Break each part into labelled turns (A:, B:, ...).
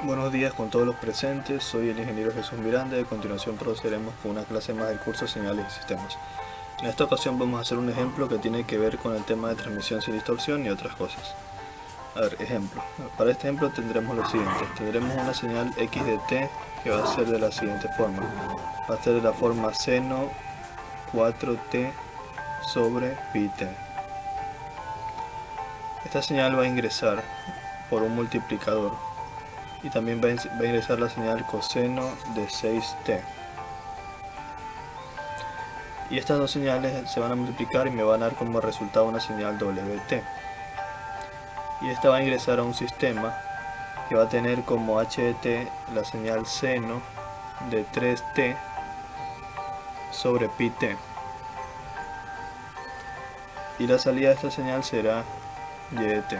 A: Buenos días con todos los presentes, soy el ingeniero Jesús Miranda y a continuación procederemos con una clase más del curso Señales y Sistemas. En esta ocasión vamos a hacer un ejemplo que tiene que ver con el tema de transmisión sin distorsión y otras cosas. A ver, ejemplo. Para este ejemplo tendremos lo siguiente. Tendremos una señal x de t que va a ser de la siguiente forma. Va a ser de la forma seno 4t sobre pi t. Esta señal va a ingresar por un multiplicador y también va a ingresar la señal coseno de 6t. Y estas dos señales se van a multiplicar y me van a dar como resultado una señal wt. Y esta va a ingresar a un sistema que va a tener como h de t la señal seno de 3t sobre pi t. Y la salida de esta señal será y de t.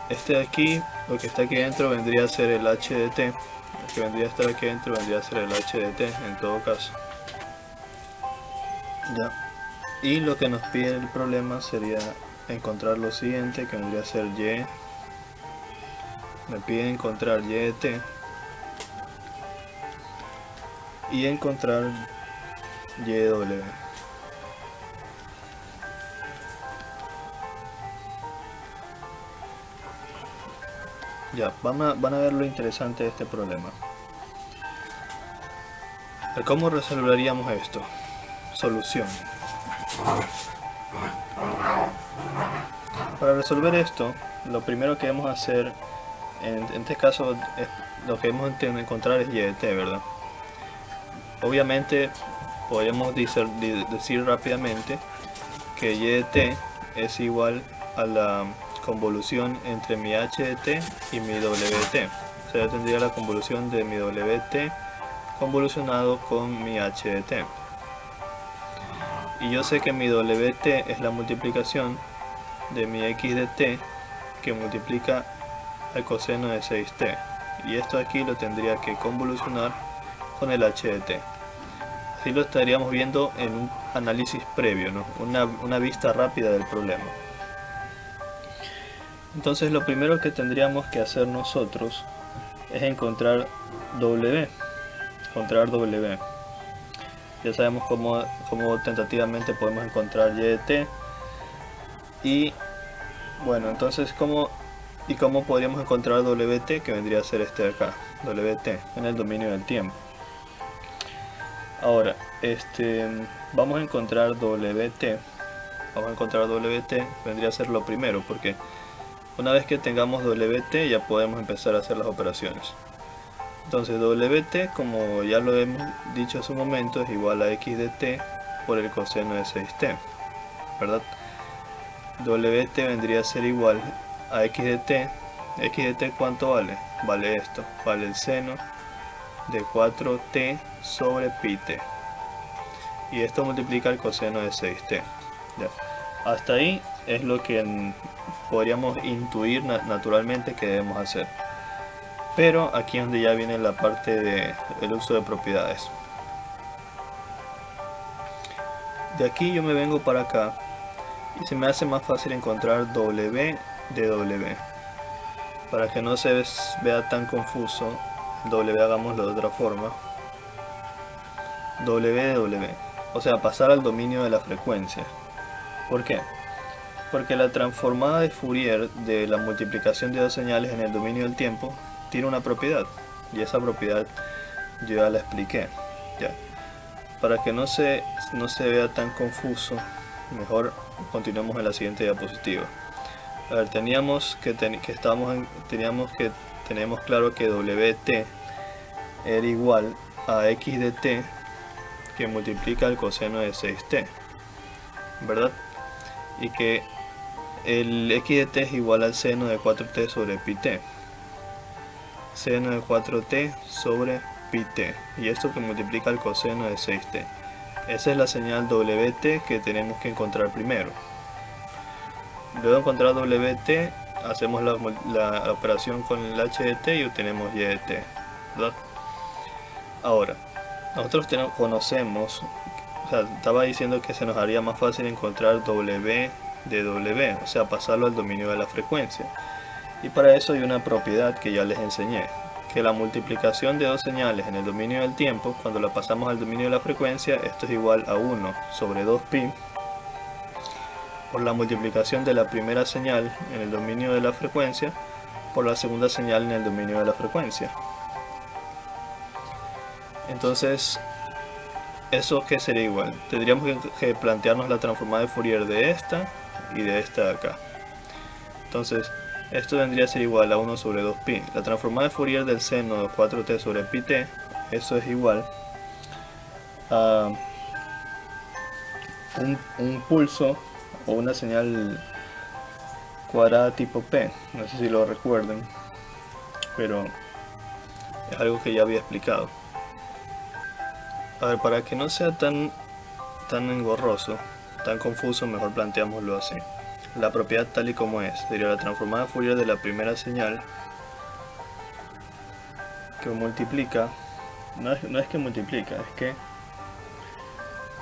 A: Este de aquí, lo que está aquí dentro vendría a ser el h de t. Lo que vendría a estar aquí dentro vendría a ser el h de t en todo caso. Ya. Y lo que nos pide el problema sería encontrar lo siguiente, que vendría a ser y. Me pide encontrar y de t y encontrar y de w. Ya, van a ver lo interesante de este problema. ¿Cómo resolveríamos esto? Solución. Para resolver esto, lo primero que debemos hacer, en este caso, lo que debemos encontrar es y de t, ¿verdad? Obviamente, podemos decir rápidamente que y de t es igual a la convolución entre mi h de t y mi wt. O sea, yo tendría la convolución de mi wt convolucionado con mi h de t. Y yo sé que mi wt es la multiplicación de mi x de t que multiplica al coseno de 6t. Y esto aquí lo tendría que convolucionar con el h de t. Así lo estaríamos viendo en un análisis previo, ¿no? Una vista rápida del problema. Entonces lo primero que tendríamos que hacer nosotros es encontrar w. Ya sabemos cómo tentativamente podemos encontrar y de t. Y bueno, entonces cómo podríamos encontrar wt, que vendría a ser este de acá, wt, en el dominio del tiempo. Ahora, vamos a encontrar wt. Vendría a ser lo primero, porque una vez que tengamos wt ya podemos empezar a hacer las operaciones. Entonces wt, como ya lo hemos dicho hace un momento, es igual a x de t por el coseno de 6t, ¿verdad? Wt vendría a ser igual a x de t. X de t, ¿cuánto vale? Vale esto, vale el seno de 4t sobre pi t. Y esto multiplica el coseno de 6t. Ya. Hasta ahí es lo que podríamos intuir naturalmente que debemos hacer. Pero aquí es donde ya viene la parte del uso de propiedades. De aquí yo me vengo para acá y se me hace más fácil encontrar w de w. Para que no se vea tan confuso, w hagámoslo de otra forma. W de w. O sea, pasar al dominio de la frecuencia. ¿Por qué? Porque la transformada de Fourier de la multiplicación de dos señales en el dominio del tiempo tiene una propiedad. Y esa propiedad yo ya la expliqué. Ya. Para que no se vea tan confuso, mejor continuemos en la siguiente diapositiva. A ver, tenemos claro que wt era igual a x de t que multiplica el coseno de 6t, ¿verdad? Y que el x de t es igual al seno de 4t sobre pi t. Seno de 4t sobre pi t. Y esto que multiplica el coseno de 6t. Esa es la señal wt que tenemos que encontrar primero. Luego de encontrar wt, hacemos la operación con el h de t y obtenemos y de t, ¿verdad? Ahora, nosotros conocemos, o sea, estaba diciendo que se nos haría más fácil encontrar w de w, o sea, pasarlo al dominio de la frecuencia. Y para eso hay una propiedad que ya les enseñé, que la multiplicación de dos señales en el dominio del tiempo, cuando la pasamos al dominio de la frecuencia, esto es igual a 1 sobre 2pi por la multiplicación de la primera señal en el dominio de la frecuencia por la segunda señal en el dominio de la frecuencia. Entonces, ¿eso qué sería igual? Tendríamos que plantearnos la transformada de Fourier de esta y de esta de acá. Entonces, esto vendría a ser igual a 1 sobre 2pi. La transformada de Fourier del seno de 4t sobre pt, eso es igual a un pulso o una señal cuadrada tipo P. No sé si lo recuerden, pero es algo que ya había explicado. A ver, para que no sea tan engorroso, tan confuso, mejor planteámoslo así. La propiedad tal y como es, sería la transformada de Fourier de la primera señal que multiplica, no es que multiplica, es que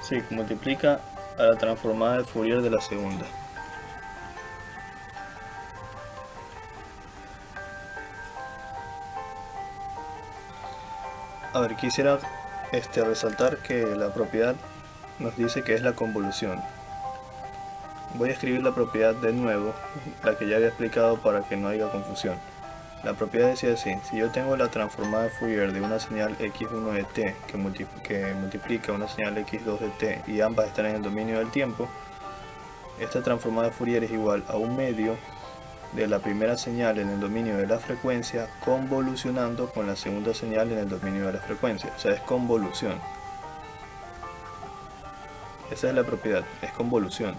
A: sí, multiplica a la transformada de Fourier de la segunda. A ver, quisiera resaltar que la propiedad nos dice que es la convolución. Voy a escribir la propiedad de nuevo, la que ya había explicado para que no haya confusión. La propiedad decía así: si yo tengo la transformada de Fourier de una señal x1 de t que multiplica una señal x2 de t y ambas están en el dominio del tiempo, esta transformada de Fourier es igual a un medio de la primera señal en el dominio de la frecuencia convolucionando con la segunda señal en el dominio de la frecuencia. O sea, es convolución. Esa es la propiedad, es convolución.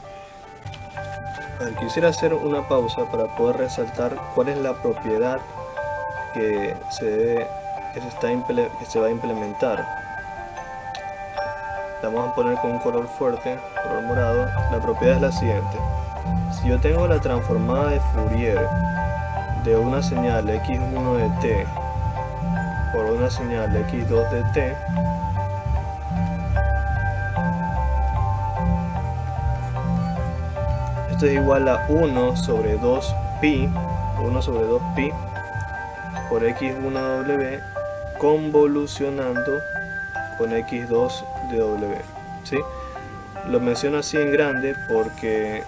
A: Quisiera hacer una pausa para poder resaltar cuál es la propiedad que se va a implementar. La vamos a poner con un color fuerte, color morado. La propiedad es la siguiente: si yo tengo la transformada de Fourier de una señal x1 de t por una señal x2 de t, esto es igual a 1 sobre 2pi por x1w convolucionando con x2 de w. ¿Sí? Lo menciono así en grande porque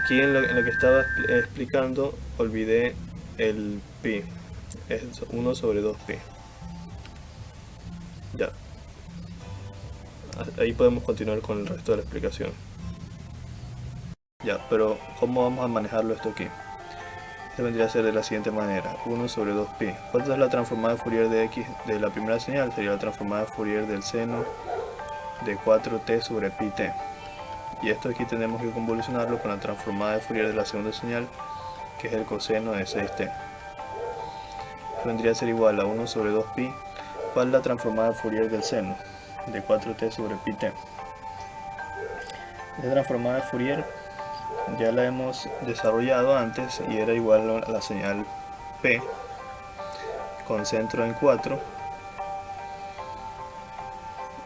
A: aquí en lo que estaba explicando olvidé el pi. Es 1 sobre 2pi. Ya. Ahí podemos continuar con el resto de la explicación. Ya, pero ¿cómo vamos a manejarlo esto aquí? Esto vendría a ser de la siguiente manera: 1 sobre 2pi. ¿Cuánto es la transformada de Fourier de x de la primera señal? Sería la transformada de Fourier del seno de 4t sobre pi t. Y esto aquí tenemos que convolucionarlo con la transformada de Fourier de la segunda señal, que es el coseno de 6t. Esto vendría a ser igual a 1 sobre 2pi. ¿Cuál es la transformada de Fourier del seno de 4t sobre pi t? Esta transformada de Fourier ya la hemos desarrollado antes y era igual a la señal P con centro en 4.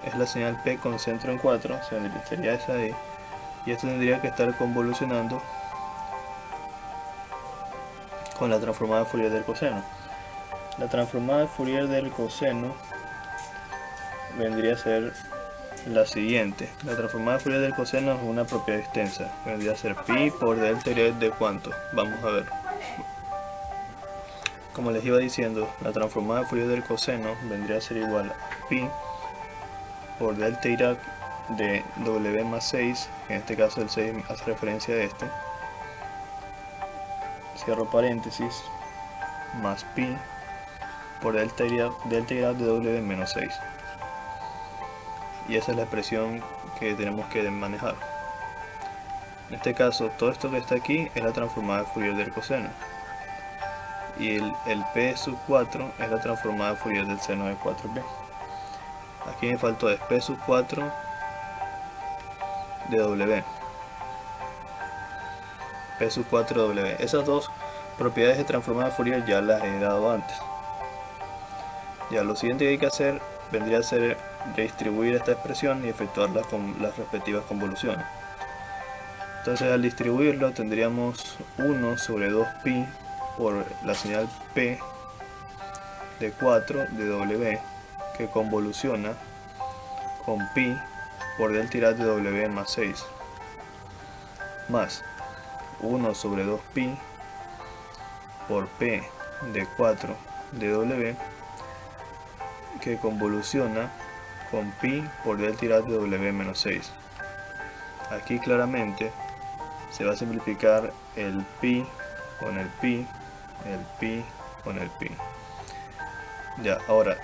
A: Es la señal P con centro en 4, sería esa de ahí. Y esto tendría que estar convolucionando con la transformada de Fourier del coseno. La transformada de Fourier del coseno vendría a ser la siguiente. La transformada de Fourier del coseno es una propiedad extensa. Vendría a ser pi por delta de cuánto. Vamos a ver. Como les iba diciendo, la transformada de Fourier del coseno vendría a ser igual a pi por delta Dirac de w más 6. En este caso el 6 hace referencia a este. Cierro paréntesis. Más pi por delta Dirac de w menos 6. Y esa es la expresión que tenemos que manejar. En este caso, todo esto que está aquí es la transformada de Fourier del coseno. Y el p sub 4 es la transformada de Fourier del seno de 4p. Aquí me faltó es p sub 4 de w. P sub 4 de w. Esas dos propiedades de transformada de Fourier ya las he dado antes. Ya lo siguiente que hay que hacer vendría a ser redistribuir esta expresión y efectuar las respectivas convoluciones. Entonces al distribuirlo tendríamos 1 sobre 2pi por la señal P de 4 de W, que convoluciona con pi por delta irad de W más 6, más 1 sobre 2pi por P de 4 de W, que convoluciona con pi por delta irad de W menos 6. Aquí claramente se va a simplificar el pi con el pi, el pi con el pi. Ya, ahora,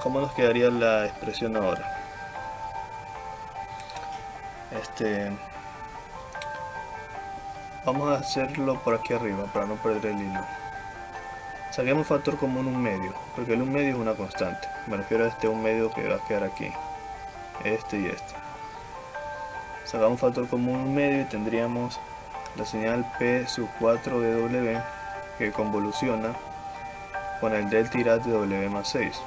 A: ¿cómo nos quedaría la expresión ahora? Vamos a hacerlo por aquí arriba para no perder el hilo. Saquemos factor común un medio, porque el un medio es una constante. Me refiero a un medio que va a quedar aquí, este y este. Sacamos factor común un medio y tendríamos la señal P sub 4 de W, que convoluciona con el delta irad de W más 6,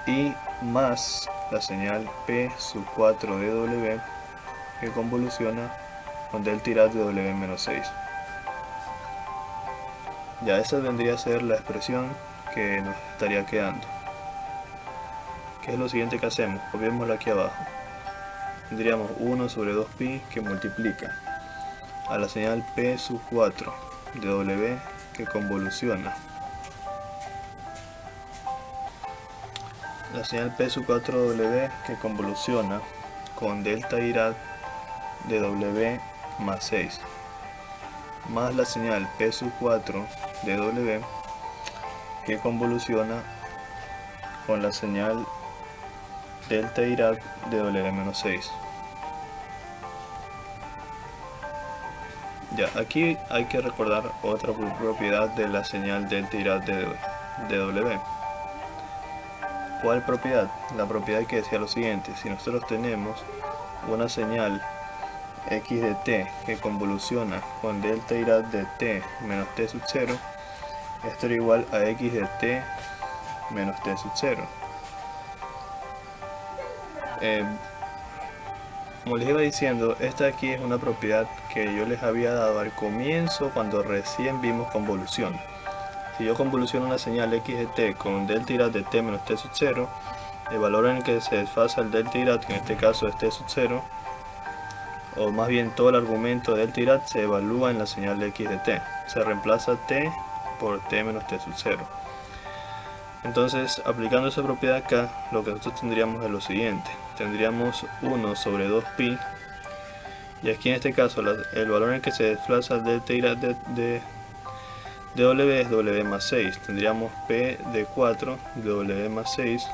A: y más la señal P sub 4 de W, que convoluciona con delta irad de W menos 6. Ya, esa vendría a ser la expresión que nos estaría quedando. ¿Qué es lo siguiente que hacemos? Copiémoslo aquí abajo. Tendríamos 1 sobre 2pi que multiplica a la señal P sub 4 de W, que convoluciona la señal P sub 4 de W, que convoluciona con delta irad de W más 6, más la señal P sub 4 de W, que convoluciona con la señal delta irad de W menos 6. Ya, aquí hay que recordar otra propiedad de la señal delta irad de W. ¿Cuál propiedad? La propiedad que decía lo siguiente: si nosotros tenemos una señal x de t que convoluciona con delta irad de t menos t sub 0, esto era igual a x de t menos t sub 0. Como les iba diciendo, esta de aquí es una propiedad que yo les había dado al comienzo cuando recién vimos convolución. Si yo convoluciono una señal x de t con delta irad de t menos t sub 0, el valor en el que se desfasa el delta irad, que en este caso es t sub 0, o más bien todo el argumento de delta irad, se evalúa en la señal de x de t. Se reemplaza t por t menos t sub 0. Entonces, aplicando esa propiedad acá, lo que nosotros tendríamos es lo siguiente: tendríamos 1 sobre 2pi, y aquí en este caso el valor en el que se desplaza el delta irad de W es W más 6. Tendríamos P de 4 de W más 6,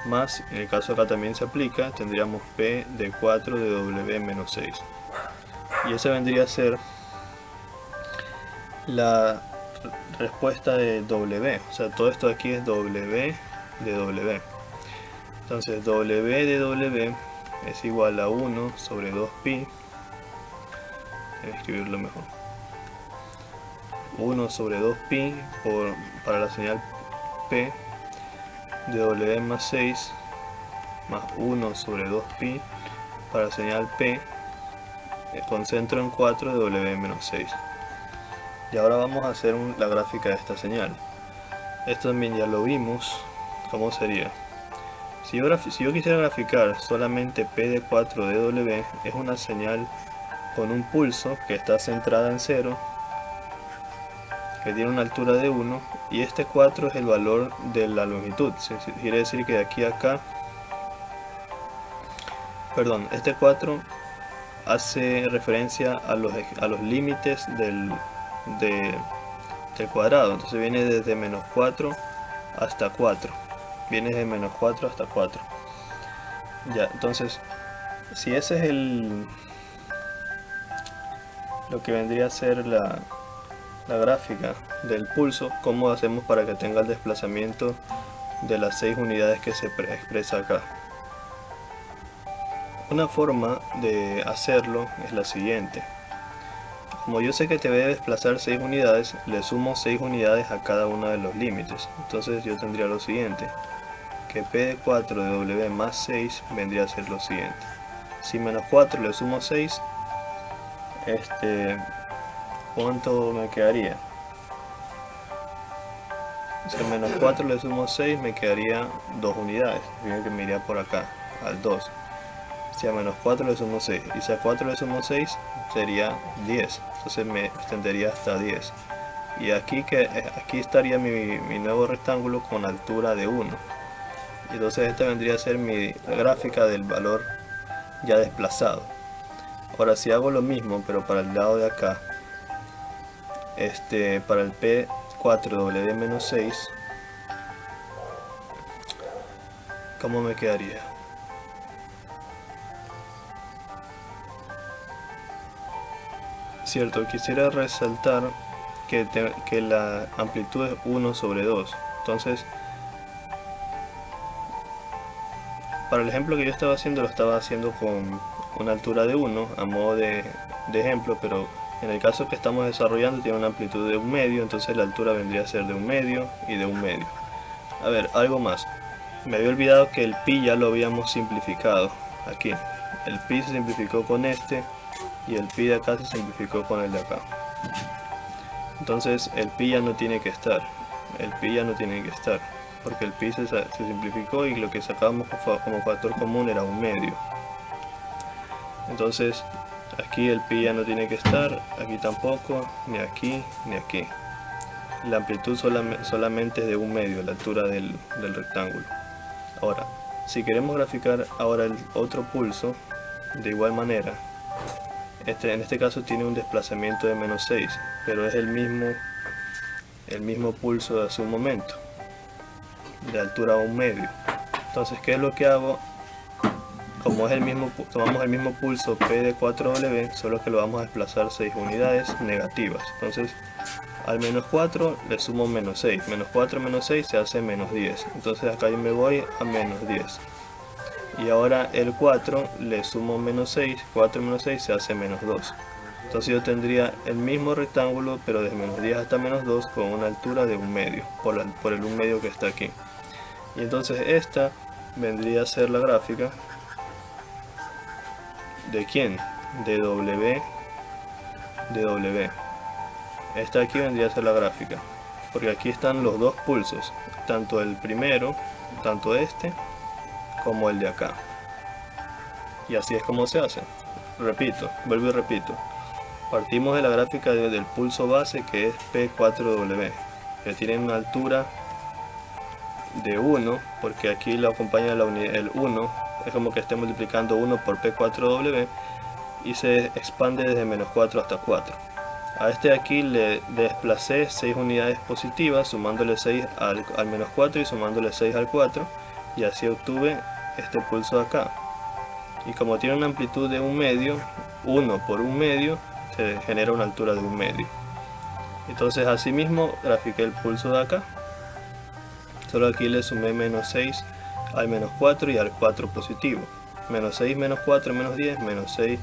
A: más, en el caso acá también se aplica, tendríamos P de 4 de W menos 6. Y esa vendría a ser la respuesta de W. O sea, todo esto aquí es W de W. Entonces W de W es igual a 1 sobre 2pi. Voy a escribirlo mejor. 1 sobre 2pi para la señal P de W más 6, más 1 sobre 2pi para la señal P con centro en 4 de W menos 6. Y ahora vamos a hacer la gráfica de esta señal. Esto también ya lo vimos. ¿Cómo sería? Si yo quisiera graficar solamente P de 4 de W, es una señal con un pulso que está centrada en 0, que tiene una altura de 1, y este 4 es el valor de la longitud. Quiere decir que de aquí a acá, perdón, este 4 hace referencia a los límites del cuadrado. Entonces viene desde menos 4 hasta 4. Viene de menos 4 hasta 4. Ya, entonces, si ese es lo que vendría a ser la gráfica del pulso, ¿cómo hacemos para que tenga el desplazamiento de las 6 unidades que se expresa acá? Una forma de hacerlo es la siguiente: como yo sé que te debe desplazar 6 unidades, le sumo 6 unidades a cada uno de los límites. Entonces yo tendría lo siguiente, que P de 4 de W más 6 vendría a ser lo siguiente. Si menos 4 le sumo 6, ¿cuánto me quedaría? Si a menos 4 le sumo 6, me quedaría 2 unidades. Fíjense que me iría por acá, al 2. Si a menos 4 le sumo 6, y si a 4 le sumo 6, sería 10. Entonces me extendería hasta 10. Y aquí estaría mi nuevo rectángulo con altura de 1. Y entonces esta vendría a ser mi gráfica del valor ya desplazado. Ahora si hago lo mismo, pero para el lado de acá, para el P4W menos 6, ¿cómo me quedaría? Cierto, quisiera resaltar que la amplitud es 1 sobre 2. Entonces, para el ejemplo que yo estaba haciendo, lo estaba haciendo con una altura de 1 a modo de ejemplo, pero en el caso que estamos desarrollando tiene una amplitud de 1 medio, entonces la altura vendría a ser de 1 medio y de 1 medio. A ver, algo más. Me había olvidado que el pi ya lo habíamos simplificado aquí. El pi se simplificó con y el pi de acá se simplificó con el de acá. Entonces el pi ya no tiene que estar. El pi ya no tiene que estar. Porque el pi se simplificó y lo que sacábamos como factor común era 1 medio. Entonces aquí el pi ya no tiene que estar, aquí tampoco, ni aquí, ni aquí. La amplitud solamente es de 1 medio, la altura del rectángulo. Ahora, si queremos graficar ahora el otro pulso, de igual manera, en este caso tiene un desplazamiento de menos 6, pero es el mismo pulso de hace un momento, de altura 1 medio. Entonces, ¿qué es lo que hago? Como es tomamos el mismo pulso P de 4W, solo que lo vamos a desplazar 6 unidades negativas. Entonces, al menos 4 le sumo menos 6. Menos 4 menos 6 se hace menos 10. Entonces acá yo me voy a menos 10. Y ahora el 4 le sumo menos 6. 4 menos 6 se hace menos 2. Entonces yo tendría el mismo rectángulo, pero de menos 10 hasta menos 2 con una altura de 1 medio, por el 1 medio que está aquí. Y entonces esta vendría a ser la gráfica ¿de quién? De W. Esta aquí vendría a ser la gráfica, porque aquí están los dos pulsos, tanto el primero, tanto este, como el de acá. Y así es como se hace. Repito, vuelvo y repito. Partimos de la gráfica del pulso base, que es P4W, que tiene una altura de 1, porque aquí lo acompaña el 1, es como que esté multiplicando 1 por P4W, y se expande desde menos 4 hasta 4. A este de aquí le desplacé 6 unidades positivas, sumándole 6 al menos 4 y sumándole 6 al 4, y así obtuve este pulso de acá. Y como tiene una amplitud de 1 medio, 1 por 1 medio, se genera una altura de 1 medio. Entonces asimismo grafiqué el pulso de acá, solo aquí le sumé menos 6 al menos 4 y al 4 positivo. Menos 6 menos 4 menos 10, menos 6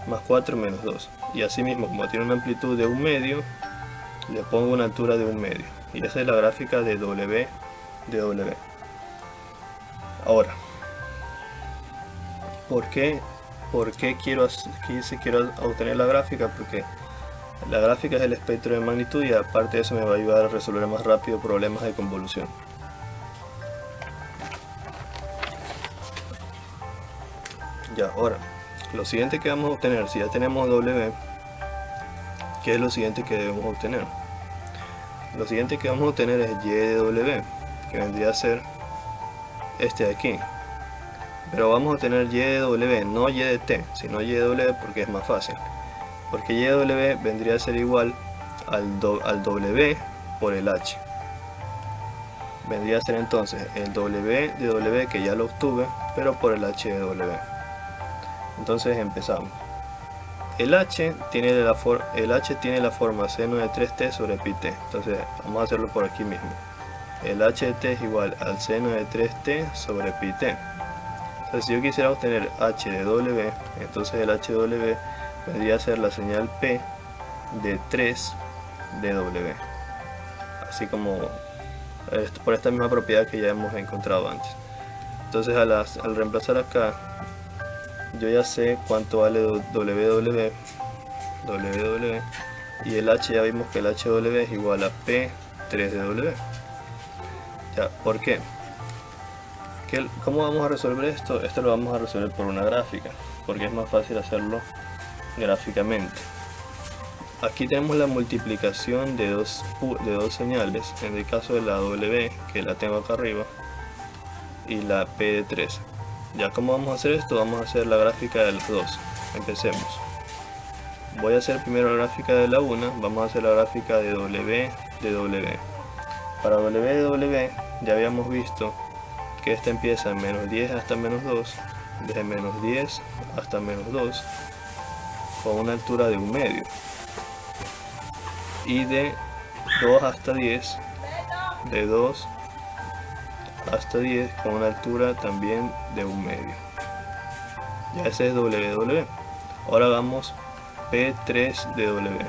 A: más 4 menos 2. Y así mismo, como tiene una amplitud de 1 medio, le pongo una altura de 1 medio. Y esa es la gráfica de W. Ahora, ¿por qué quiero obtener la gráfica? Porque la gráfica es el espectro de magnitud y aparte de eso me va a ayudar a resolver más rápido problemas de convolución. Ya, ahora, lo siguiente que vamos a obtener, si ya tenemos W, ¿qué es lo siguiente que debemos obtener? Lo siguiente que vamos a obtener es Y de W, que vendría a ser este de aquí. Pero vamos a obtener Y de W, no Y de T, sino Y de W porque es más fácil. Porque Y de W vendría a ser igual al W por el H. Vendría a ser entonces el W de W, que ya lo obtuve, pero por el H de W. Entonces empezamos. El H tiene la forma seno de 3t sobre pi t. Entonces vamos a hacerlo por aquí mismo. El H de t es igual al seno de 3t sobre pi t. Entonces si yo quisiera obtener H de W, entonces el H de W vendría a ser la señal P de 3 de W. Así como por esta misma propiedad que ya hemos encontrado antes. Entonces al reemplazar acá, yo ya sé cuánto vale WW, y el H ya vimos que el HW es igual a P3 de W. Ya, ¿por qué? ¿Cómo vamos a resolver esto? Esto lo vamos a resolver por una gráfica, porque es más fácil hacerlo gráficamente. Aquí tenemos la multiplicación de dos señales, en el caso de la W, que la tengo acá arriba, y la P de 3. Ya, ¿cómo vamos a hacer esto? Vamos a hacer la gráfica de las dos. Empecemos. Voy a hacer primero la gráfica de la una, vamos a hacer la gráfica de W de W. Para W de W ya habíamos visto que esta empieza en menos 10 hasta menos 2, desde menos 10 hasta menos 2, con una altura de 1 medio. Y de 2 hasta 10, de 2 hasta 10 con una altura también de 1 medio. Ya ese es WW. Ahora vamos P3 de W.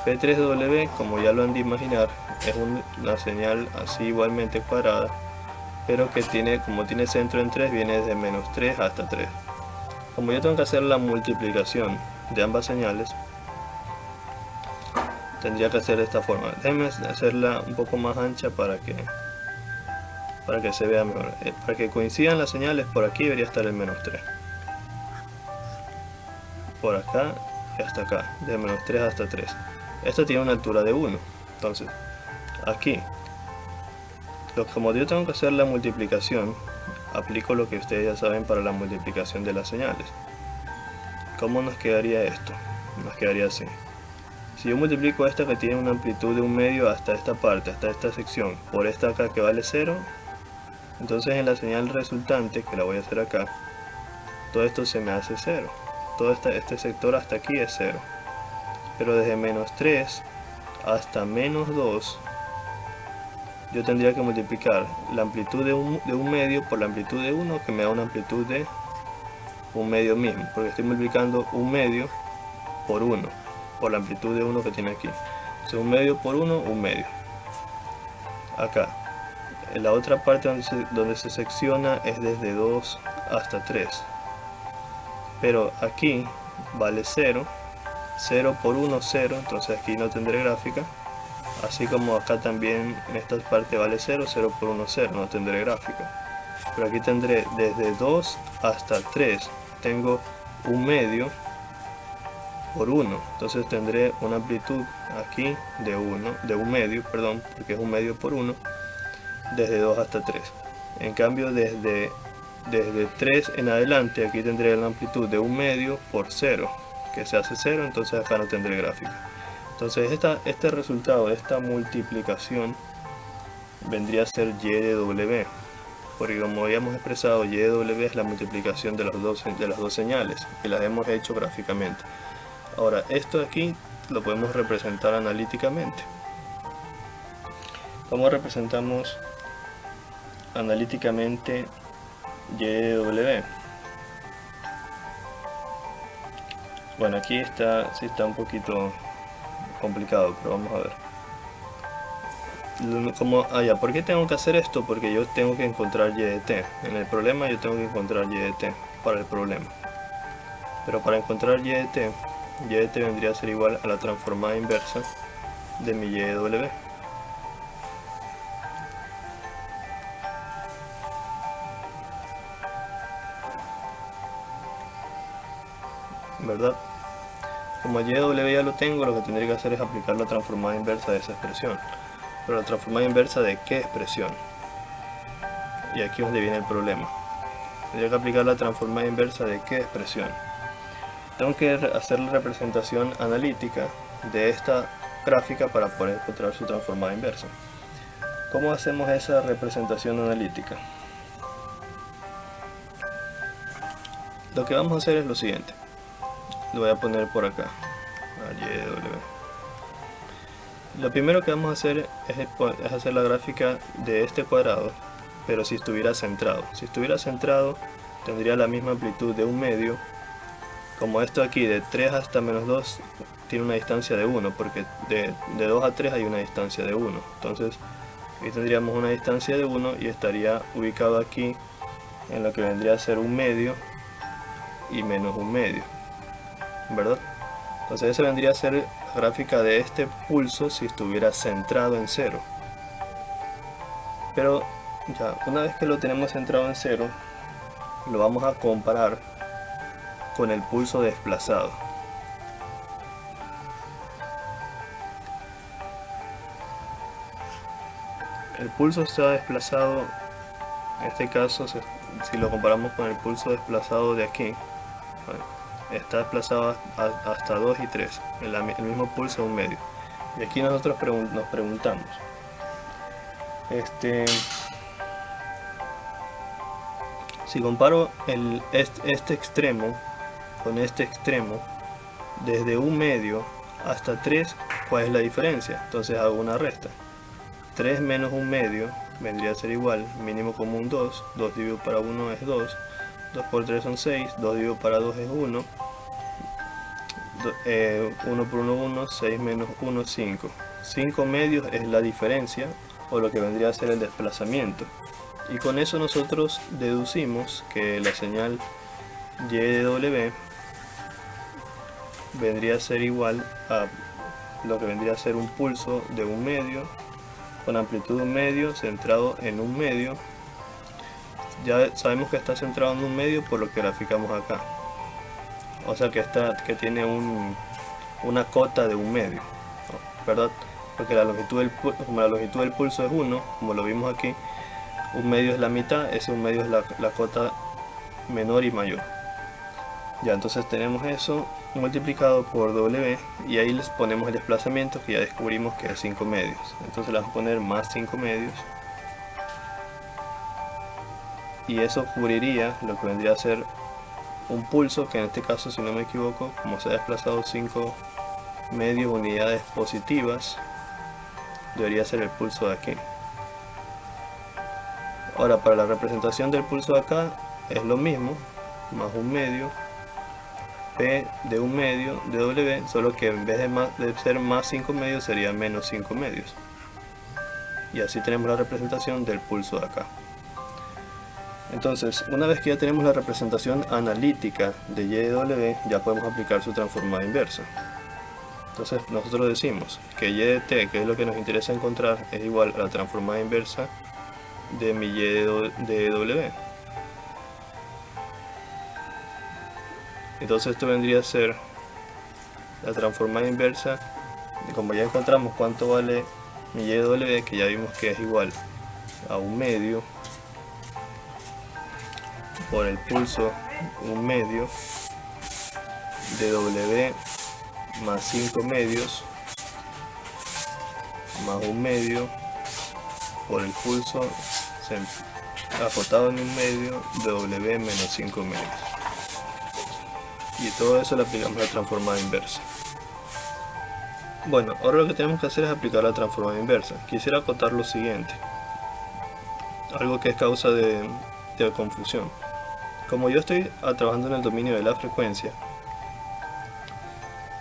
A: P3 de W, como ya lo han de imaginar, es una señal así igualmente cuadrada, pero que como tiene centro en 3, viene desde menos 3 hasta 3. Como yo tengo que hacer la multiplicación de ambas señales, tendría que hacer de esta forma. Déjenme hacerla un poco más ancha para que se vea mejor. Para que coincidan las señales, por aquí debería estar el menos 3. Por acá y hasta acá, de menos 3 hasta 3. Esto tiene una altura de 1. Entonces, aquí, como yo tengo que hacer la multiplicación, aplico lo que ustedes ya saben para la multiplicación de las señales. ¿Cómo nos quedaría esto? Nos quedaría así. Si yo multiplico esta que tiene una amplitud de 1 medio hasta esta parte, hasta esta sección, por esta acá que vale 0, entonces en la señal resultante, que la voy a hacer acá, todo esto se me hace 0. Todo este sector hasta aquí es 0. Pero desde menos 3 hasta menos 2, yo tendría que multiplicar la amplitud de 1 medio por la amplitud de 1, que me da una amplitud de 1 medio mismo, porque estoy multiplicando 1 medio por 1, por la amplitud de 1 que tiene aquí. Entonces 1 medio por 1, 1 medio. Acá, en la otra parte donde se secciona es desde 2 hasta 3. Pero aquí vale 0, 0 por 1, 0, entonces aquí no tendré gráfica. Así como acá también en esta parte vale 0, 0 por 1, 0, no tendré gráfica. Pero aquí tendré desde 2 hasta 3, tengo 1 medio por 1, entonces tendré una amplitud aquí de 1 medio, perdón, porque es 1 medio por 1, desde 2 hasta 3. En cambio desde 3 en adelante aquí tendré la amplitud de 1 medio por 0, que se hace 0, entonces acá no tendré gráfica. Entonces este resultado de esta multiplicación vendría a ser Y de W, porque como habíamos expresado, Y de W es la multiplicación de las dos señales, y las hemos hecho gráficamente. Ahora esto de aquí lo podemos representar analíticamente. ¿Cómo representamos analíticamente Y de W? Bueno, aquí sí está un poquito complicado, pero vamos a ver. ¿Por qué tengo que hacer esto? Porque yo tengo que encontrar Y de t. En el problema yo tengo que encontrar Y de t para el problema. Pero para encontrar Y de t vendría a ser igual a la transformada inversa de mi Y de W. ¿Verdad? Como Y de W ya lo tengo, lo que tendría que hacer es aplicar la transformada inversa de esa expresión. Pero la transformada inversa ¿de qué expresión? Y aquí es donde viene el problema. Tendría que aplicar la transformada inversa ¿de qué expresión? Tengo que hacer la representación analítica de esta gráfica para poder encontrar su transformada inversa. ¿Cómo hacemos esa representación analítica? Lo que vamos a hacer es lo siguiente. Lo voy a poner por acá, Y de W. Lo primero que vamos a hacer es hacer la gráfica de este cuadrado, pero si estuviera centrado. Si estuviera centrado, tendría la misma amplitud de 1 medio. Como esto aquí, de 3 hasta menos 2, tiene una distancia de 1, porque de 2 a 3 hay una distancia de 1. Entonces, aquí tendríamos una distancia de 1 y estaría ubicado aquí en lo que vendría a ser 1/2 y menos 1/2, ¿verdad? Entonces esa vendría a ser la gráfica de este pulso si estuviera centrado en 0. Pero ya, una vez que lo tenemos centrado en 0, lo vamos a comparar con el pulso desplazado. El pulso está desplazado, en este caso, si lo comparamos con el pulso desplazado de aquí, está desplazado hasta 2 y 3, el mismo pulso 1/2. Y aquí nosotros nos preguntamos, si comparo este extremo con este extremo, desde 1/2 hasta 3, ¿cuál es la diferencia? Entonces hago una resta. 3 menos 1/2 vendría a ser igual, mínimo común 2, 2 dividido para 1 es 2, 2 por 3 son 6, 2 dividido para 2 es 1, 1 por 1 1, 6 menos 1 5. 5/2 es la diferencia, o lo que vendría a ser el desplazamiento. Y con eso nosotros deducimos que la señal y de w vendría a ser igual a lo que vendría a ser un pulso de 1/2 con amplitud 1/2 centrado en 1/2. Ya sabemos que está centrado en 1/2 por lo que graficamos acá, o sea que tiene una cota de 1/2, ¿verdad? Porque como la longitud del pulso es 1, como lo vimos aquí, 1/2 es la mitad, ese 1/2 es la cota menor y mayor. Ya, entonces tenemos eso multiplicado por W, y ahí les ponemos el desplazamiento, que ya descubrimos que es 5/2. Entonces le vamos a poner más 5/2, y eso cubriría lo que vendría a ser un pulso, que en este caso, si no me equivoco, como se ha desplazado 5/2 unidades positivas, debería ser el pulso de aquí. Ahora, para la representación del pulso de acá es lo mismo, más 1/2 P de 1/2 de W, solo que en vez de ser más 5/2 sería menos 5/2. Y así tenemos la representación del pulso de acá. Entonces, una vez que ya tenemos la representación analítica de Y de W, ya podemos aplicar su transformada inversa. Entonces nosotros decimos que Y de T, que es lo que nos interesa encontrar, es igual a la transformada inversa de mi Y de W. Entonces esto vendría a ser la transformada inversa, como ya encontramos cuánto vale mi Y de W, que ya vimos que es igual a 1/2 por el pulso 1/2 de W más 5/2 más 1/2 por el pulso acotado en 1/2 de W menos 5/2. Y todo eso le aplicamos la transformada inversa. Bueno, ahora lo que tenemos que hacer es aplicar la transformada inversa. Quisiera acotar lo siguiente, algo que es causa de confusión. Como yo estoy trabajando en el dominio de la frecuencia,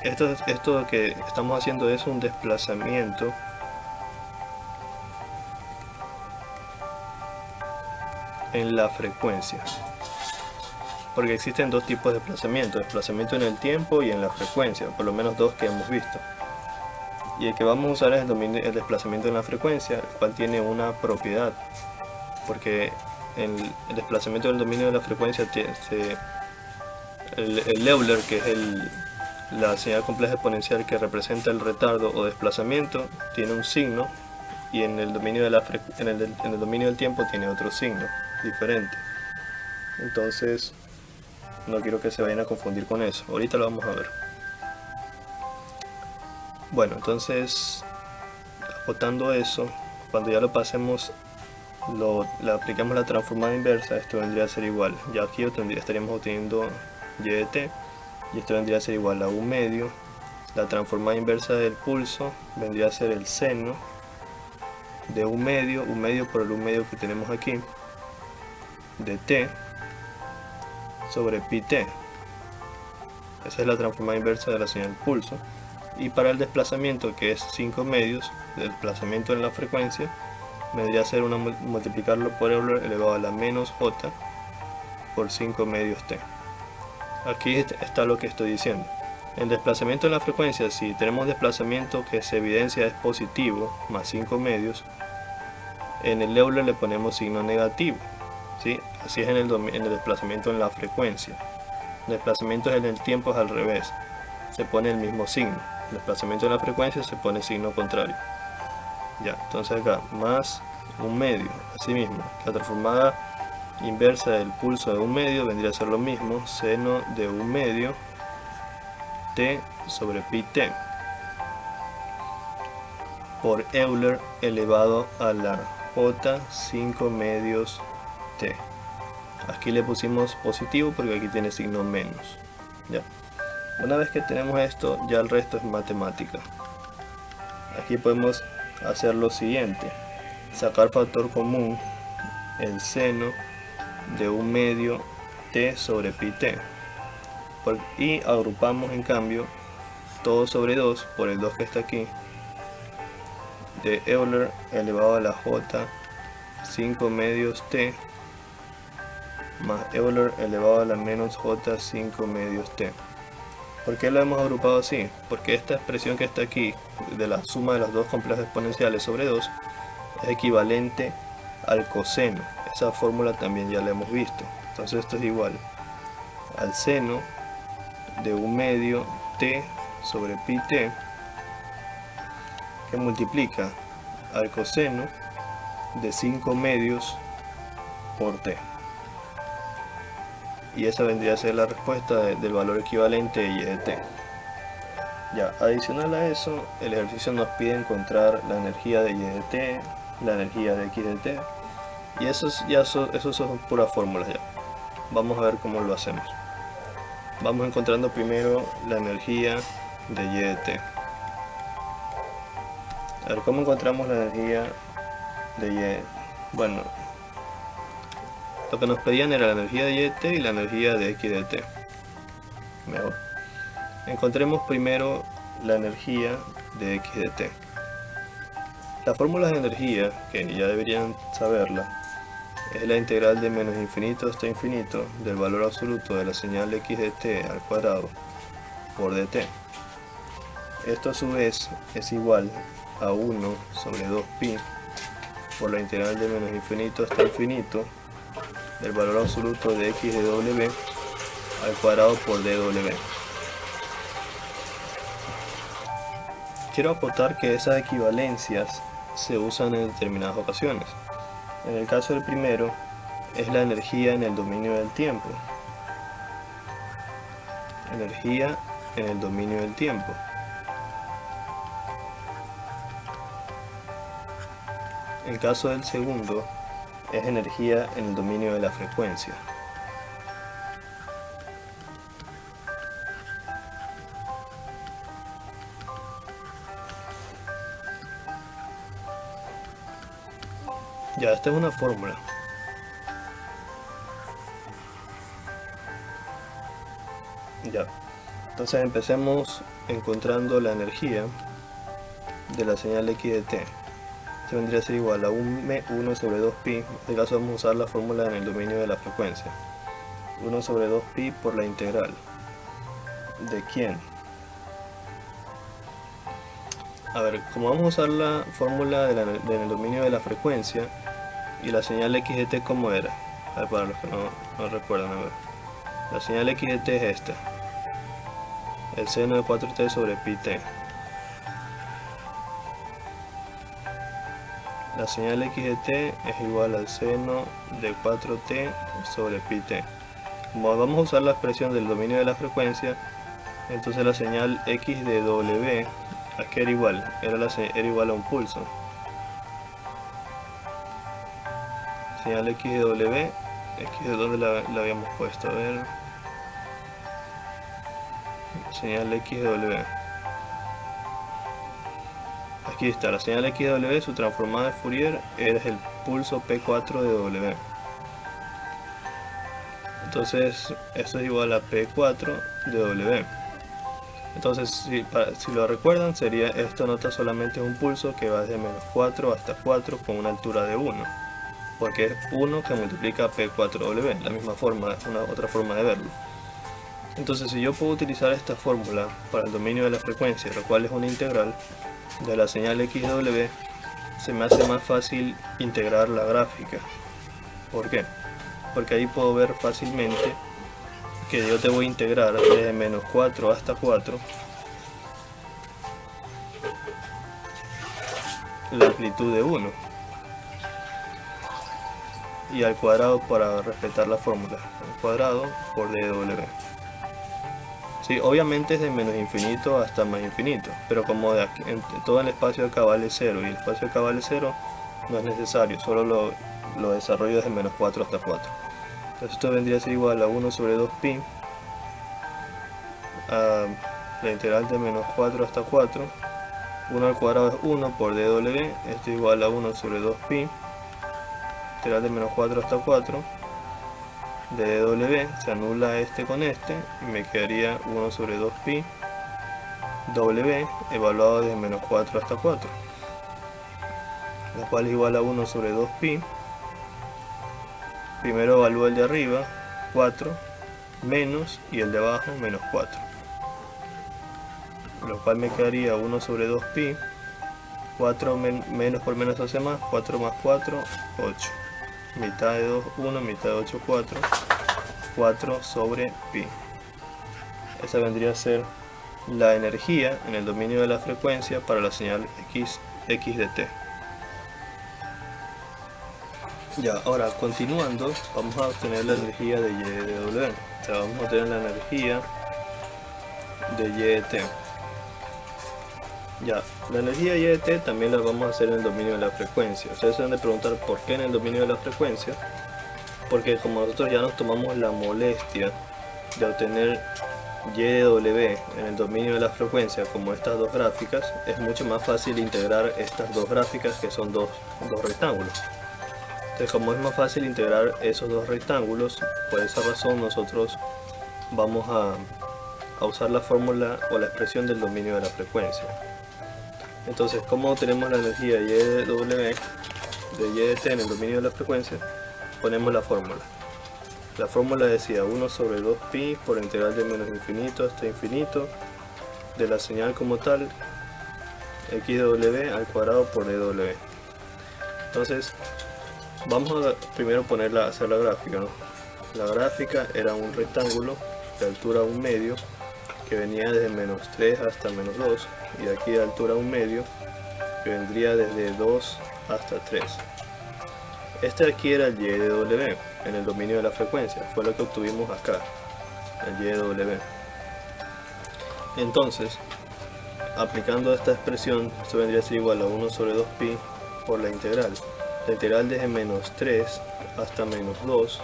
A: esto que estamos haciendo es un desplazamiento en la frecuencia, porque existen dos tipos de desplazamiento en el tiempo y en la frecuencia, por lo menos dos que hemos visto. Y el que vamos a usar es el desplazamiento en la frecuencia, el cual tiene una propiedad, porque el desplazamiento del dominio de la frecuencia, el Euler, que es la señal compleja exponencial que representa el retardo o desplazamiento, tiene un signo, y en el dominio del tiempo tiene otro signo diferente. Entonces no quiero que se vayan a confundir con eso, ahorita lo vamos a ver. Bueno, entonces, acotando eso, cuando ya lo pasemos, le aplicamos la transformada inversa, esto vendría a ser igual, ya aquí estaríamos obteniendo Y de T, y esto vendría a ser igual a 1/2, la transformada inversa del pulso vendría a ser el seno de 1/2 por el 1/2 que tenemos aquí, de T sobre pi T. Esa es la transformada inversa de la señal pulso. Y para el desplazamiento, que es 5/2, el desplazamiento en la frecuencia, vendría a ser multiplicarlo por Euler elevado a la menos j por 5 medios t. Aquí está lo que estoy diciendo. El desplazamiento en la frecuencia, si tenemos desplazamiento que se evidencia es positivo, más 5 medios, en el Euler le ponemos signo negativo, ¿sí? Así es en el desplazamiento en la frecuencia. El desplazamiento en el tiempo es al revés, se pone el mismo signo. El desplazamiento en la frecuencia se pone signo contrario. Ya, entonces acá, más 1 medio. Asimismo, la transformada inversa del pulso de 1 medio vendría a ser lo mismo, seno de 1 medio t sobre pi t por Euler elevado a la j 5 medios t. Aquí le pusimos positivo porque aquí tiene signo menos. Ya. Una vez que tenemos esto, ya el resto es matemática. Aquí podemos hacer lo siguiente: sacar factor común el seno de 1 medio t sobre pi t, y agrupamos en cambio todo sobre 2 por el 2 que está aquí, de Euler elevado a la j 5 medios t más Euler elevado a la menos j 5 medios t. ¿Por qué lo hemos agrupado así? Porque esta expresión que está aquí, de la suma de los dos complejos exponenciales sobre 2, es equivalente al coseno. Esa fórmula también ya la hemos visto. Entonces esto es igual al seno de 1 medio t sobre pi t, que multiplica al coseno de 5 medios por t. Y esa vendría a ser la respuesta del valor equivalente de y de t. Ya, adicional a eso, el ejercicio nos pide encontrar la energía de y de t, la energía de x de t, y esos son puras fórmulas ya. Vamos a ver cómo lo hacemos. Vamos encontrando primero la energía de y de t. A ver, ¿cómo encontramos la energía de y? Bueno, lo que nos pedían era la energía de y de t y la energía de x de t. Mejor. Encontremos primero la energía de x de t. La fórmula de energía, que ya deberían saberla, es la integral de menos infinito hasta infinito del valor absoluto de la señal x de t al cuadrado por dt. Esto a su vez es igual a 1 sobre 2pi por la integral de menos infinito hasta infinito del valor absoluto de x de w al cuadrado por dw. Quiero acotar que esas equivalencias se usan en determinadas ocasiones. En el caso del primero, es la energía en el dominio del tiempo. Energía en el dominio del tiempo. En el caso del segundo, es energía en el dominio de la frecuencia. Ya, esta es una fórmula. Ya, entonces empecemos encontrando la energía de la señal x de t. Este vendría a ser igual a 1 sobre 2pi. En este caso vamos a usar la fórmula en el dominio de la frecuencia. 1 sobre 2pi por la integral. ¿De quién? A ver, como vamos a usar la fórmula en el dominio de la frecuencia, y la señal x de t, ¿cómo era? A ver, para los que no recuerdan, a ver. La señal x de t es esta. El seno de 4t sobre pi t. La señal x de t es igual al seno de 4t sobre pi t. Como vamos a usar la expresión del dominio de la frecuencia, entonces la señal x de w, ¿a qué era igual? Era igual a un pulso. Señal x de w, x de dónde la habíamos puesto, a ver. Señal x de w. Aquí está, la señal x de w, su transformada de Fourier es el pulso P4 de w. Entonces, esto es igual a P4 de w. Entonces, si lo recuerdan, sería, esto nota solamente un pulso que va desde menos 4 hasta 4 con una altura de 1. porque es 1 que multiplica P4W, la misma forma, otra forma de verlo. Entonces, si yo puedo utilizar esta fórmula para el dominio de la frecuencia, lo cual es una integral de la señal XW, se me hace más fácil integrar la gráfica. ¿Por qué? Porque ahí puedo ver fácilmente que yo te voy a integrar desde menos 4 hasta 4 la amplitud de 1 y al cuadrado para respetar la fórmula, al cuadrado por dw. Sí, obviamente es de menos infinito hasta más infinito, pero como de aquí, todo el espacio de acá vale 0 y el espacio de acá vale 0, no es necesario, solo lo desarrollo desde menos 4 hasta 4. Entonces esto vendría a ser igual a 1 sobre 2pi, a la integral de menos 4 hasta 4, 1 al cuadrado es 1 por dw, esto es igual a 1 sobre 2pi, integral de menos 4 hasta 4, de w, se anula este con este, y me quedaría 1 sobre 2pi, w evaluado de menos 4 hasta 4, la cual es igual a 1 sobre 2pi, primero evalúo el de arriba, 4, menos, y el de abajo, menos 4, lo cual me quedaría 1 sobre 2pi, 4 menos por menos hace más, 4 más 4, 8, mitad de 2, 1, mitad de 8, 4, 4 sobre pi. Esa vendría a ser la energía en el dominio de la frecuencia para la señal x de t. Ya, ahora continuando, vamos a obtener la energía de y de w. O sea, vamos a obtener la energía de y de t. Ya, la energía y de t también la vamos a hacer en el dominio de la frecuencia. Ustedes se van a preguntar por qué en el dominio de la frecuencia. Porque como nosotros ya nos tomamos la molestia de obtener y de w en el dominio de la frecuencia como estas dos gráficas, es mucho más fácil integrar estas dos gráficas que son dos rectángulos. Entonces, como es más fácil integrar esos dos rectángulos, por esa razón nosotros vamos a usar la fórmula o la expresión del dominio de la frecuencia. Entonces, ¿cómo obtenemos la energía y de w de y de t en el dominio de la frecuencia? Ponemos la fórmula. La fórmula decía 1 sobre 2pi por integral de menos infinito hasta infinito de la señal como tal, xw al cuadrado por dw. Entonces, vamos a primero hacer la gráfica, ¿no? La gráfica era un rectángulo de altura 1 medio que venía desde menos 3 hasta menos 2, y aquí de altura 1 medio que vendría desde 2 hasta 3. Este de aquí era el y de w en el dominio de la frecuencia, fue lo que obtuvimos acá, el y de w. Entonces, aplicando esta expresión, esto vendría a ser igual a 1 sobre 2pi por la integral. La integral desde menos 3 hasta menos 2,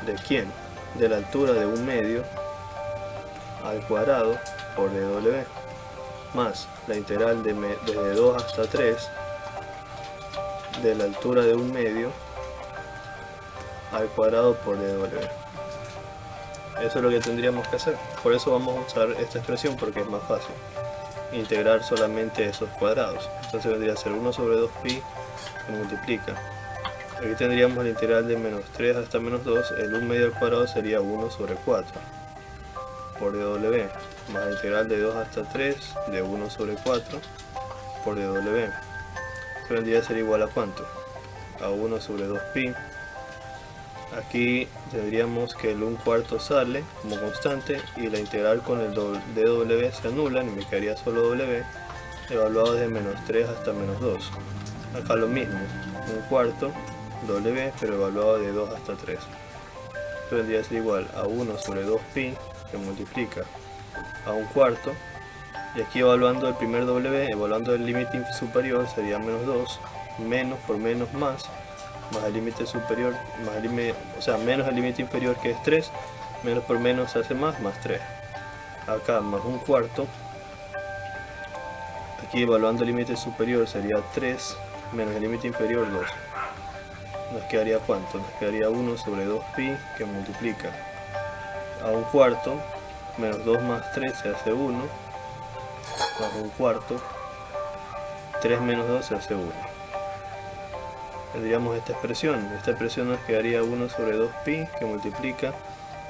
A: ¿de quién? De la altura de 1 medio al cuadrado por dw, más la integral desde 2 hasta 3 de la altura de 1 medio al cuadrado por dw. Eso es lo que tendríamos que hacer. Por eso vamos a usar esta expresión, porque es más fácil integrar solamente esos cuadrados. Entonces vendría a ser 1 sobre 2pi que multiplica. Aquí tendríamos la integral de menos 3 hasta menos 2, el 1 medio al cuadrado sería 1 sobre 4 por dw, más la integral de 2 hasta 3 de 1 sobre 4 por dw. Esto vendría a ser igual a ¿cuánto? A 1 sobre 2pi. Aquí tendríamos que el 1/4 sale como constante y la integral con el dw se anulan y me quedaría solo w evaluado desde menos 3 hasta menos 2. Acá lo mismo, 1/4 w pero evaluado de 2 hasta 3. Esto vendría a ser igual a 1 sobre 2pi que multiplica a 1/4, y aquí evaluando el primer w, evaluando el límite superior sería menos 2, menos por menos más el límite superior, menos el límite inferior que es 3, menos por menos se hace más 3. Acá más 1/4, aquí evaluando el límite superior sería 3, menos el límite inferior 2. Nos quedaría ¿cuánto? Nos quedaría 1 sobre 2pi que multiplica a 1/4, menos 2 más 3 se hace 1, más 1/4, 3 menos 2 se hace 1. tendríamos esta expresión. Esta expresión nos quedaría 1 sobre 2pi, que multiplica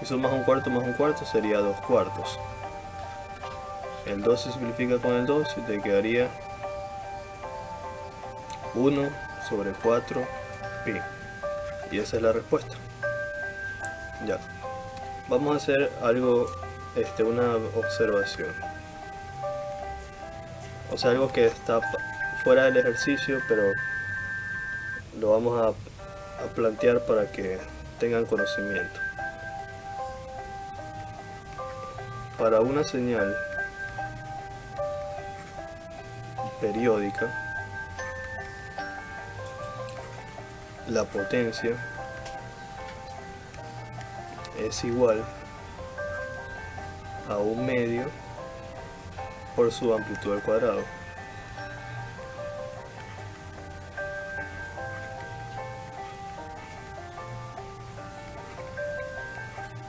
A: y sumas un cuarto más un cuarto sería 2 cuartos. El 2 se simplifica con el 2 y te quedaría 1 sobre 4pi. Y esa es la respuesta. Ya. Vamos a hacer algo, una observación. O sea, algo que está fuera del ejercicio, pero lo vamos a plantear para que tengan conocimiento. Para una señal periódica, la potencia es igual a 1/2 por su amplitud al cuadrado.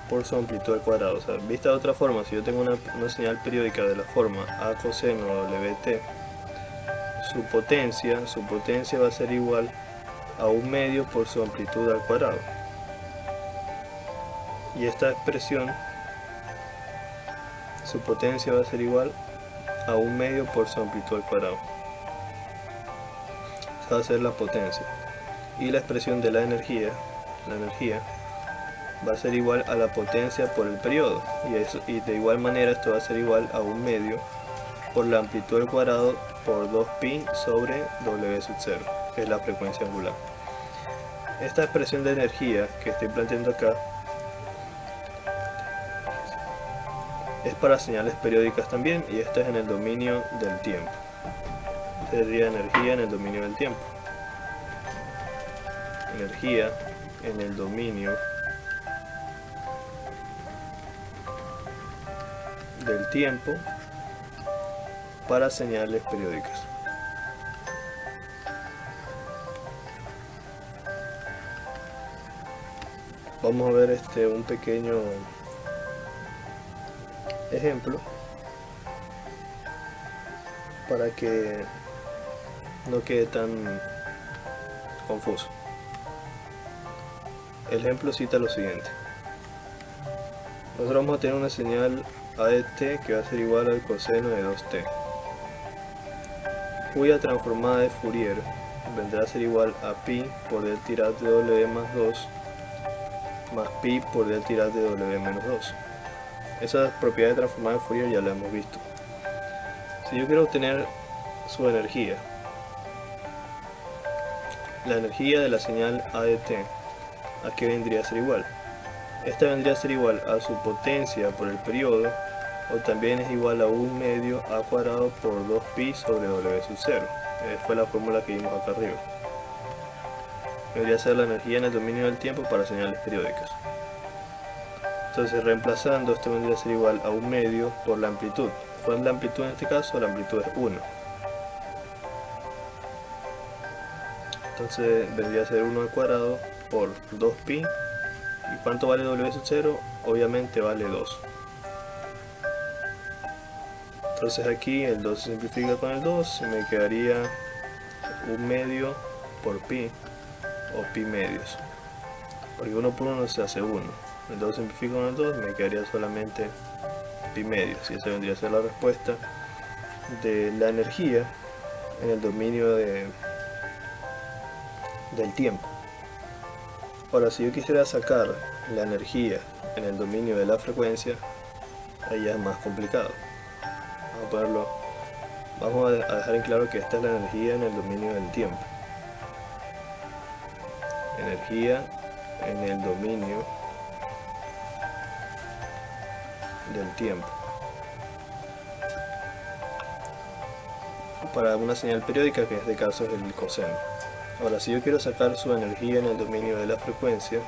A: Por su amplitud al cuadrado. O sea, vista de otra forma, si yo tengo una señal periódica de la forma a coseno WT, su potencia va a ser igual a 1/2 por su amplitud al cuadrado. Y esta expresión, su potencia va a ser igual a 1/2 por su amplitud al cuadrado. Esa va a ser la potencia. Y la expresión de la energía va a ser igual a la potencia por el periodo. Y de igual manera esto va a ser igual a 1/2 por la amplitud al cuadrado por 2pi sobre W sub 0, que es la frecuencia angular. Esta expresión de energía que estoy planteando acá es para señales periódicas también, y esta es en el dominio del tiempo. Sería energía en el dominio del tiempo. Energía en el dominio del tiempo para señales periódicas. Vamos a ver un pequeño ejemplo para que no quede tan confuso. El ejemplo cita lo siguiente: nosotros vamos a tener una señal a de t que va a ser igual al coseno de 2t, cuya transformada de Fourier vendrá a ser igual a pi por del tirad de w más 2 más pi por del tirad de w menos 2. Esa propiedad de transformada de Fourier ya la hemos visto. Si yo quiero obtener su energía, la energía de la señal a de t, ¿a qué vendría a ser igual? Esta vendría a ser igual a su potencia por el periodo, o también es igual a 1/2 a cuadrado por 2pi sobre w sub 0. Fue la fórmula que vimos acá arriba. Vendría a ser la energía en el dominio del tiempo para señales periódicas. Entonces, reemplazando, esto vendría a ser igual a 1/2 por la amplitud. ¿Cuál es la amplitud en este caso? La amplitud es 1. Entonces vendría a ser 1 al cuadrado por 2pi. ¿Y cuánto vale w sub 0? Obviamente vale 2. Entonces aquí el 2 se simplifica con el 2 y me quedaría 1/2 por pi, o pi medios, porque 1 por 1 se hace 1. El 2 se simplifica con el 2, me quedaría solamente pi medios, y esa vendría a ser la respuesta de la energía en el dominio del tiempo. Ahora, si yo quisiera sacar la energía en el dominio de la frecuencia, ahí ya es más complicado. Vamos a dejar en claro que esta es la energía en el dominio del tiempo. Energía en el dominio del tiempo. Para una señal periódica, que en este caso es el coseno. Ahora, si yo quiero sacar su energía en el dominio de la frecuencia,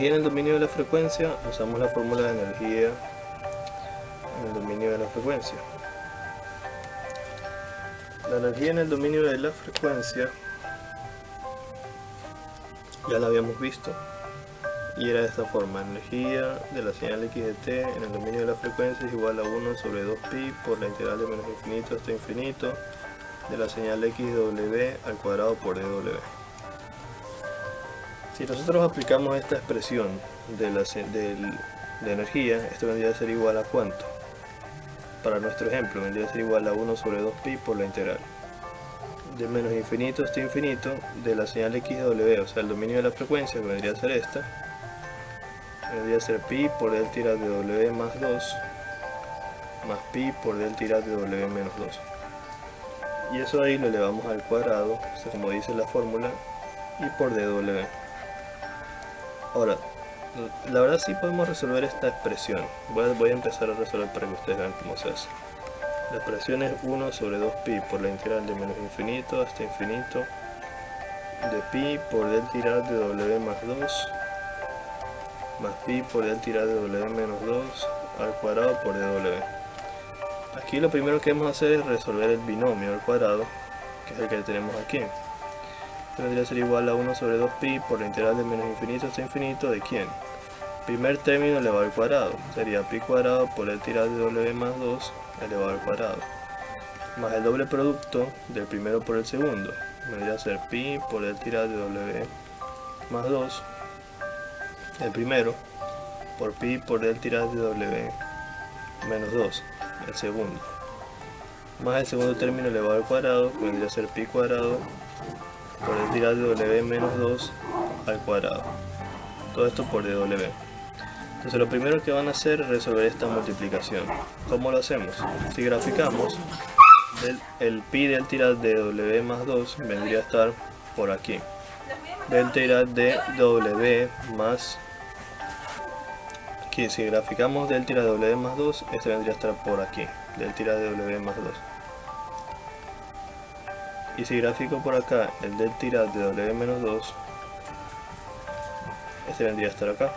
A: en el dominio de la frecuencia, usamos la fórmula de energía en el dominio de la frecuencia. La energía en el dominio de la frecuencia ya la habíamos visto y era de esta forma: energía de la señal x de t en el dominio de la frecuencia es igual a 1 sobre 2pi por la integral de menos infinito hasta infinito de la señal x de w al cuadrado por dw. Si nosotros aplicamos esta expresión de energía, esto vendría a ser igual a ¿cuánto? Para nuestro ejemplo vendría a ser igual a 1 sobre 2pi por la integral de menos infinito hasta infinito de la señal x de w, o sea el dominio de la frecuencia, que vendría a ser esta, vendría a ser pi por delta de w más 2 más pi por delta de w menos 2, y eso ahí lo elevamos al cuadrado, o sea, como dice la fórmula, y por dw. Ahora, la verdad sí podemos resolver esta expresión. Voy a empezar a resolver para que ustedes vean cómo se hace. La expresión es 1 sobre 2pi por la integral de menos infinito hasta infinito de pi por delta de w más 2 más pi por delta de w menos 2 al cuadrado por dw. Aquí lo primero que vamos a hacer es resolver el binomio al cuadrado, que es el que tenemos aquí. Esto vendría a ser igual a 1 sobre 2pi por la integral de menos infinito hasta infinito de ¿quién? Primer término elevado al cuadrado, sería pi cuadrado por delta de w más 2 elevado al cuadrado, más el doble producto del primero por el segundo, vendría a ser pi por delta de w más 2, el primero, por pi por delta de w menos 2, el segundo, más el segundo término elevado al cuadrado, que vendría a ser pi cuadrado por delta de w menos 2 al cuadrado, todo esto por dw. Entonces lo primero que van a hacer es resolver esta multiplicación. ¿Cómo lo hacemos? Si graficamos, el pi delta de w más 2 vendría a estar por aquí. Delta de w más... Aquí, si graficamos delta de w más 2, este vendría a estar por aquí. Delta de w más 2. Y si grafico por acá el delta de w menos 2, este vendría a estar acá.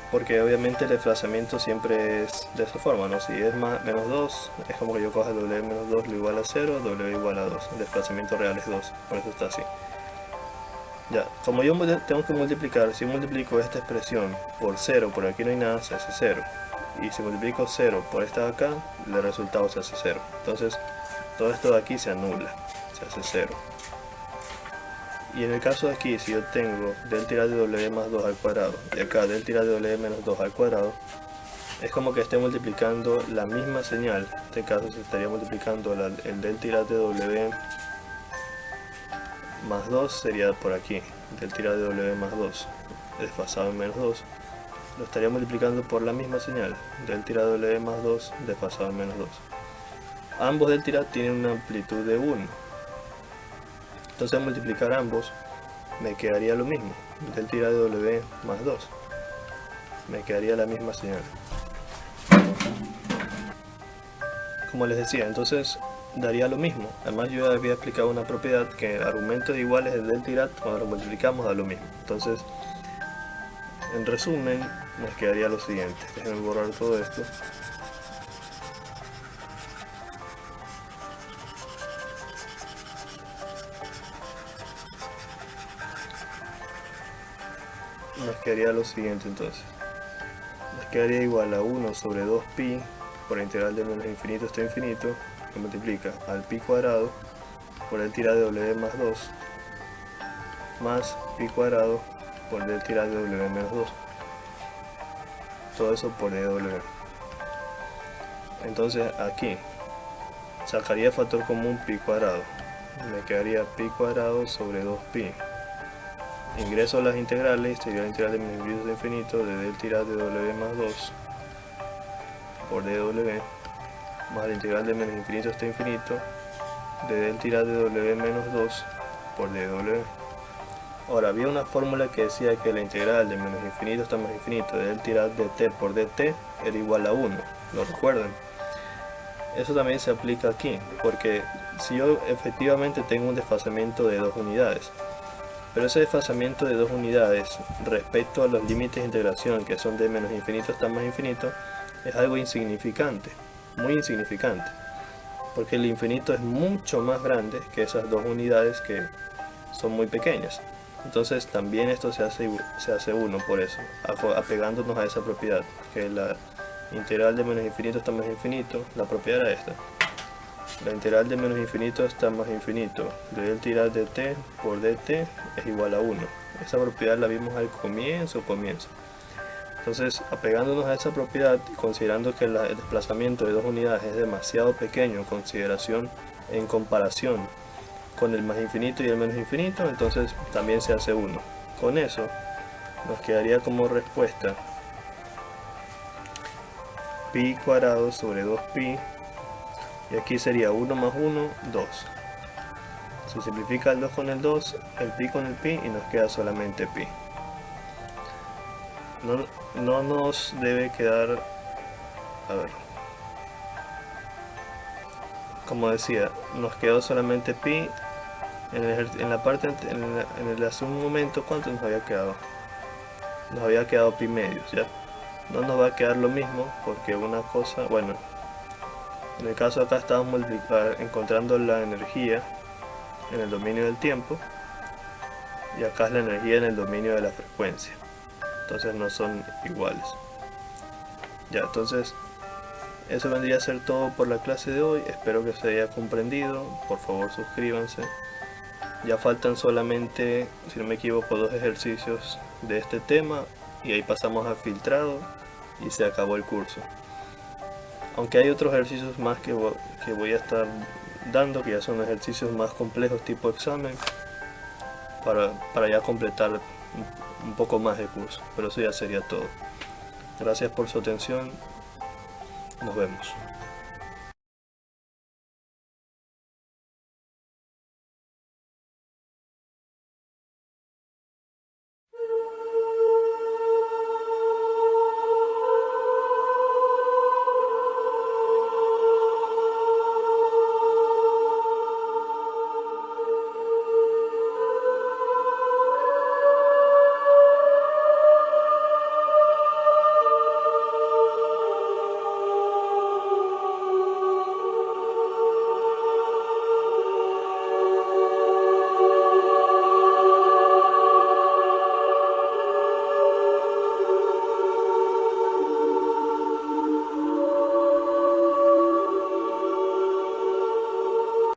A: Porque obviamente el desplazamiento siempre es de esta forma, ¿no? Si es más menos 2, es como que yo coja w menos 2 lo igual a 0, w igual a 2. El desplazamiento real es 2, por eso está así. Ya, como yo tengo que multiplicar, si multiplico esta expresión por 0, por aquí no hay nada, se hace 0. Y si multiplico 0 por esta de acá, el resultado se hace 0. Entonces, todo esto de aquí se anula, se hace 0. Y en el caso de aquí, si yo tengo delta de w más 2 al cuadrado y acá delta de w menos 2 al cuadrado, es como que esté multiplicando la misma señal. En este caso se estaría multiplicando el delta de w más 2 sería por aquí, delta de w más 2 desfasado en menos 2, lo estaría multiplicando por la misma señal, delta de w más 2 desfasado en menos 2. Ambos delta tienen una amplitud de 1. Entonces al multiplicar ambos me quedaría lo mismo, delta de w más 2, me quedaría la misma señal. Como les decía, entonces daría lo mismo. Además yo había explicado una propiedad que argumentos iguales de delta cuando lo multiplicamos da lo mismo. Entonces, en resumen, nos quedaría lo siguiente. Déjenme borrar todo esto. Nos quedaría lo siguiente entonces. Nos quedaría igual a 1 sobre 2pi por la integral de menos infinito hasta infinito, que multiplica al pi cuadrado por delta de w más 2 más pi cuadrado por delta de w menos 2. Todo eso por dw. Entonces aquí sacaría factor común pi cuadrado. Me quedaría pi cuadrado sobre 2pi. Ingreso a las integrales, sería la integral de menos infinito hasta infinito de delta de w más 2 por dw más la integral de menos infinito hasta infinito de delta de w menos 2 por dw. Ahora, había una fórmula que decía que la integral de menos infinito hasta más infinito de delta de t por dt era igual a 1. ¿Lo recuerdan? Eso también se aplica aquí, porque si yo efectivamente tengo un desfasamiento de 2 unidades, pero ese desfasamiento de 2 unidades respecto a los límites de integración, que son de menos infinito hasta más infinito, es algo insignificante. muy insignificante, porque el infinito es mucho más grande que esas dos unidades que son muy pequeñas. Entonces también esto se hace 1 por eso, apegándonos a esa propiedad, que la integral de menos infinito está más infinito, la propiedad era esta. La integral de menos infinito está más infinito, del tirar de t por dt es igual a 1. Esa propiedad la vimos al comienzo. Entonces, apegándonos a esa propiedad, considerando que el desplazamiento de dos unidades es demasiado pequeño en comparación con el más infinito y el menos infinito, entonces también se hace 1. Con eso nos quedaría como respuesta pi cuadrado sobre 2pi, y aquí sería 1 más 1, 2. Se simplifica el 2 con el 2, el pi con el pi, y nos queda solamente pi. No nos debe quedar, a ver, como decía, nos quedó solamente pi. En hace un momento, ¿cuánto nos había quedado? Nos había quedado pi medios, ¿ya? No nos va a quedar lo mismo, porque una cosa, bueno, en el caso de acá estamos encontrando la energía en el dominio del tiempo, y acá es la energía en el dominio de la frecuencia, entonces no son iguales. Ya, entonces eso vendría a ser todo por la clase de hoy. Espero que se haya comprendido. Por favor, suscríbanse. Ya faltan solamente, si no me equivoco, 2 ejercicios de este tema, y ahí pasamos a filtrado y se acabó el curso. Aunque hay otros ejercicios más que voy a estar dando, que ya son ejercicios más complejos tipo examen, para ya completar un poco más de curso, pero eso ya sería todo. Gracias por su atención, nos vemos.